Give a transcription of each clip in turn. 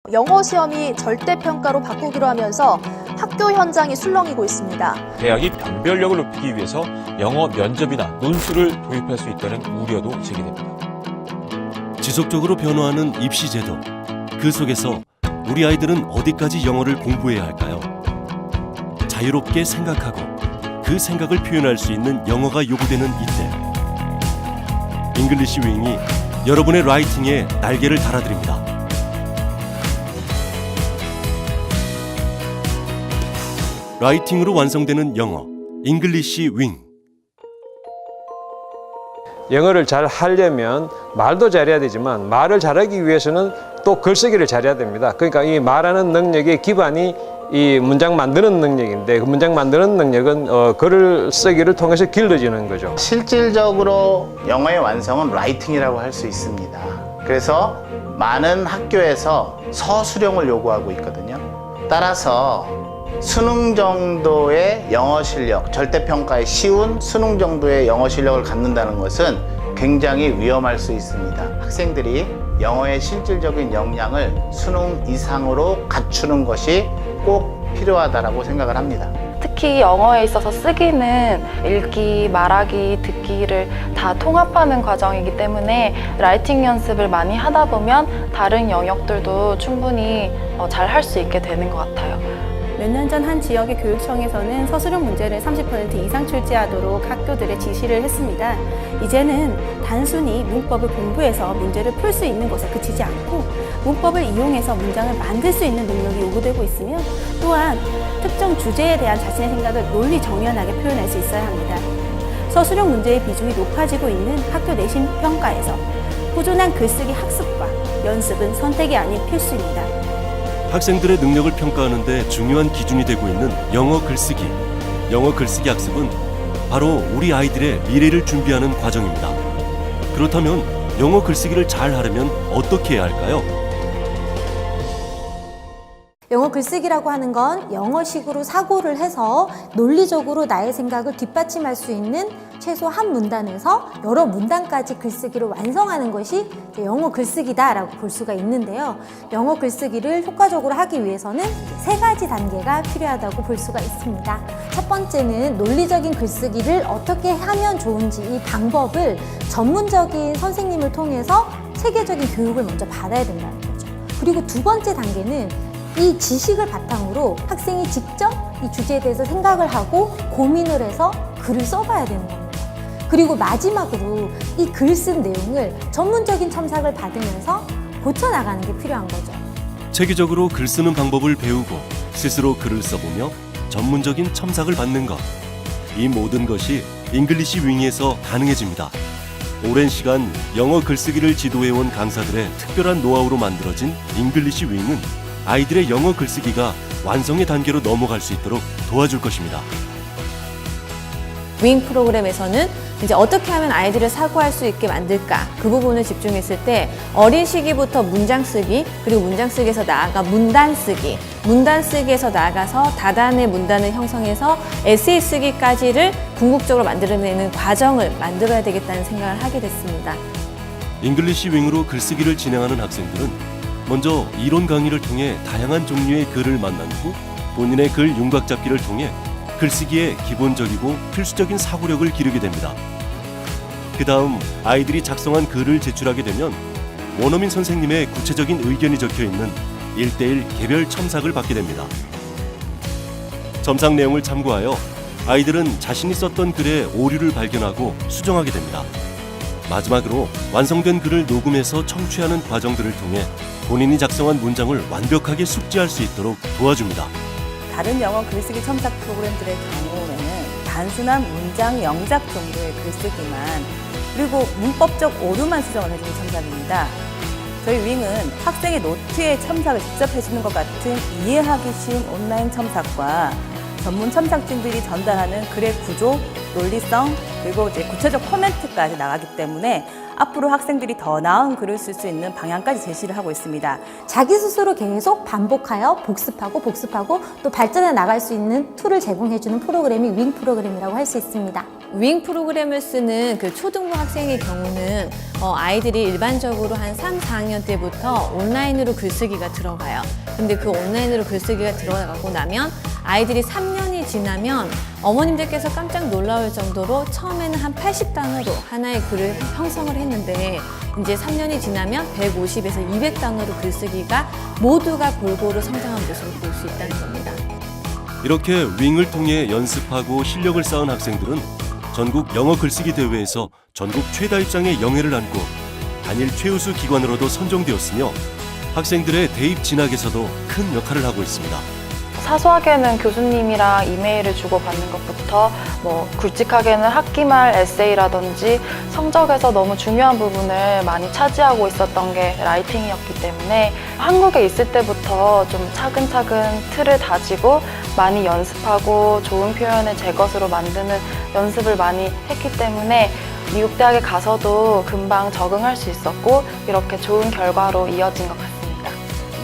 영어 시험이 절대평가로 바꾸기로 하면서 학교 현장이 술렁이고 있습니다. 대학이 변별력을 높이기 위해서 영어 면접이나 논술을 도입할 수 있다는 우려도 제기됩니다. 지속적으로 변화하는 입시 제도. 그 속에서 우리 아이들은 어디까지 영어를 공부해야 할까요? 자유롭게 생각하고 그 생각을 표현할 수 있는 영어가 요구되는 이때, 잉글리시 윙이 여러분의 라이팅에 날개를 달아드립니다. 라이팅으로 완성되는 영어, 잉글리시 윙. 영어를 잘 하려면 말도 잘해야 되지만 말을 잘하기 위해서는 또 글쓰기를 잘해야 됩니다. 그러니까 이 말하는 능력의 기반이 이 문장 만드는 능력인데 그 문장 만드는 능력은 글을 쓰기를 통해서 길러지는 거죠. 실질적으로 영어의 완성은 라이팅이라고 할 수 있습니다. 그래서 많은 학교에서 서술형을 요구하고 있거든요. 따라서 수능 정도의 영어 실력, 절대평가에 쉬운 수능 정도의 영어 실력을 갖는다는 것은 굉장히 위험할 수 있습니다. 학생들이 영어의 실질적인 역량을 수능 이상으로 갖추는 것이 꼭 필요하다고 생각을 합니다. 특히 영어에 있어서 쓰기는 읽기, 말하기, 듣기를 다 통합하는 과정이기 때문에 라이팅 연습을 많이 하다 보면 다른 영역들도 충분히 잘 할 수 있게 되는 것 같아요. 몇 년 전 한 지역의 교육청에서는 서술형 문제를 30% 이상 출제하도록 학교들에 지시를 했습니다. 이제는 단순히 문법을 공부해서 문제를 풀 수 있는 것에 그치지 않고 문법을 이용해서 문장을 만들 수 있는 능력이 요구되고 있으며 또한 특정 주제에 대한 자신의 생각을 논리 정연하게 표현할 수 있어야 합니다. 서술형 문제의 비중이 높아지고 있는 학교 내신 평가에서 꾸준한 글쓰기 학습과 연습은 선택이 아닌 필수입니다. 학생들의 능력을 평가하는 데 중요한 기준이 되고 있는 영어 글쓰기. 영어 글쓰기 학습은 바로 우리 아이들의 미래를 준비하는 과정입니다. 그렇다면 영어 글쓰기를 잘 하려면 어떻게 해야 할까요? 영어 글쓰기라고 하는 건 영어식으로 사고를 해서 논리적으로 나의 생각을 뒷받침할 수 있는 최소 한 문단에서 여러 문단까지 글쓰기를 완성하는 것이 영어 글쓰기다라고 볼 수가 있는데요. 영어 글쓰기를 효과적으로 하기 위해서는 세 가지 단계가 필요하다고 볼 수가 있습니다. 첫 번째는 논리적인 글쓰기를 어떻게 하면 좋은지 이 방법을 전문적인 선생님을 통해서 체계적인 교육을 먼저 받아야 된다는 거죠. 그리고 두 번째 단계는 이 지식을 바탕으로 학생이 직접 이 주제에 대해서 생각을 하고 고민을 해서 글을 써봐야 되는 겁니다. 그리고 마지막으로 이 글 쓴 내용을 전문적인 첨삭을 받으면서 고쳐나가는 게 필요한 거죠. 체계적으로 글 쓰는 방법을 배우고 스스로 글을 써보며 전문적인 첨삭을 받는 것. 이 모든 것이 잉글리시 윙에서 가능해집니다. 오랜 시간 영어 글쓰기를 지도해온 강사들의 특별한 노하우로 만들어진 잉글리시 윙은 아이들의 영어 글쓰기가 완성의 단계로 넘어갈 수 있도록 도와줄 것입니다. 윙 프로그램에서는 이제 어떻게 하면 아이들을 사고할 수 있게 만들까 그 부분을 집중했을 때 어린 시기부터 문장 쓰기 그리고 문장 쓰기에서 나아가 문단 쓰기 문단 쓰기에서 나아가서 다단의 문단을 형성해서 에세이 쓰기까지를 궁극적으로 만들어내는 과정을 만들어야 되겠다는 생각을 하게 됐습니다. 잉글리시 윙으로 글쓰기를 진행하는 학생들은 먼저 이론 강의를 통해 다양한 종류의 글을 만난 후 본인의 글 윤곽 잡기를 통해 글쓰기에 기본적이고 필수적인 사고력을 기르게 됩니다. 그 다음 아이들이 작성한 글을 제출하게 되면 원어민 선생님의 구체적인 의견이 적혀있는 1:1 개별 첨삭을 받게 됩니다. 첨삭 내용을 참고하여 아이들은 자신이 썼던 글의 오류를 발견하고 수정하게 됩니다. 마지막으로 완성된 글을 녹음해서 청취하는 과정들을 통해 본인이 작성한 문장을 완벽하게 숙지할 수 있도록 도와줍니다. 다른 영어 글쓰기 첨삭 프로그램들의 경우에는 단순한 문장 영작 정도의 글쓰기만 그리고 문법적 오류만 수정을 해주는 첨삭입니다. 저희 윙은 학생의 노트에 첨삭을 직접 해주는 것 같은 이해하기 쉬운 온라인 첨삭과 전문 첨삭진들이 전달하는 글의 구조, 논리성, 그리고 이제 구체적 코멘트까지 나가기 때문에 앞으로 학생들이 더 나은 글을 쓸 수 있는 방향까지 제시를 하고 있습니다. 자기 스스로 계속 반복하여 복습하고 또 발전해 나갈 수 있는 툴을 제공해주는 프로그램이 윙 프로그램이라고 할 수 있습니다. 윙 프로그램을 쓰는 그 초등부 학생의 경우는 아이들이 일반적으로 한 3, 4학년 때부터 온라인으로 글쓰기가 들어가요. 근데 그 온라인으로 글쓰기가 들어가고 나면 아이들이 3년이 지나면 어머님들께서 깜짝 놀라울 정도로 처음에는 한 80단어로 하나의 글을 형성을 했는데 이제 3년이 지나면 150에서 200단어로 글쓰기가 모두가 골고루 성장한 모습을 볼 수 있다는 겁니다. 이렇게 윙을 통해 연습하고 실력을 쌓은 학생들은 전국 영어 글쓰기 대회에서 전국 최다 입장의 영예를 안고 단일 최우수 기관으로도 선정되었으며 학생들의 대입 진학에서도 큰 역할을 하고 있습니다. 사소하게는 교수님이랑 이메일을 주고받는 것부터 굵직하게는 학기말 에세이라든지 성적에서 너무 중요한 부분을 많이 차지하고 있었던 게 라이팅이었기 때문에 한국에 있을 때부터 좀 차근차근 틀을 다지고 많이 연습하고 좋은 표현을 제 것으로 만드는 연습을 많이 했기 때문에 미국 대학에 가서도 금방 적응할 수 있었고 이렇게 좋은 결과로 이어진 것 같습니다.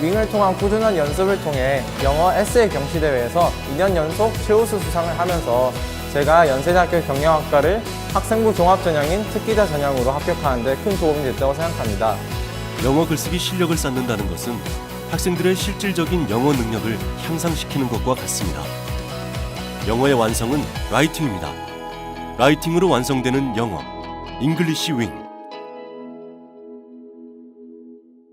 윙을 통한 꾸준한 연습을 통해 영어 에세이 경시대회에서 2년 연속 최우수 수상을 하면서 제가 연세대학교 경영학과를 학생부 종합전형인 특기자 전형으로 합격하는 데 큰 도움이 됐다고 생각합니다. 영어 글쓰기 실력을 쌓는다는 것은 학생들의 실질적인 영어 능력을 향상시키는 것과 같습니다. 영어의 완성은 라이팅입니다. 라이팅으로 완성되는 영어, 잉글리시 윙.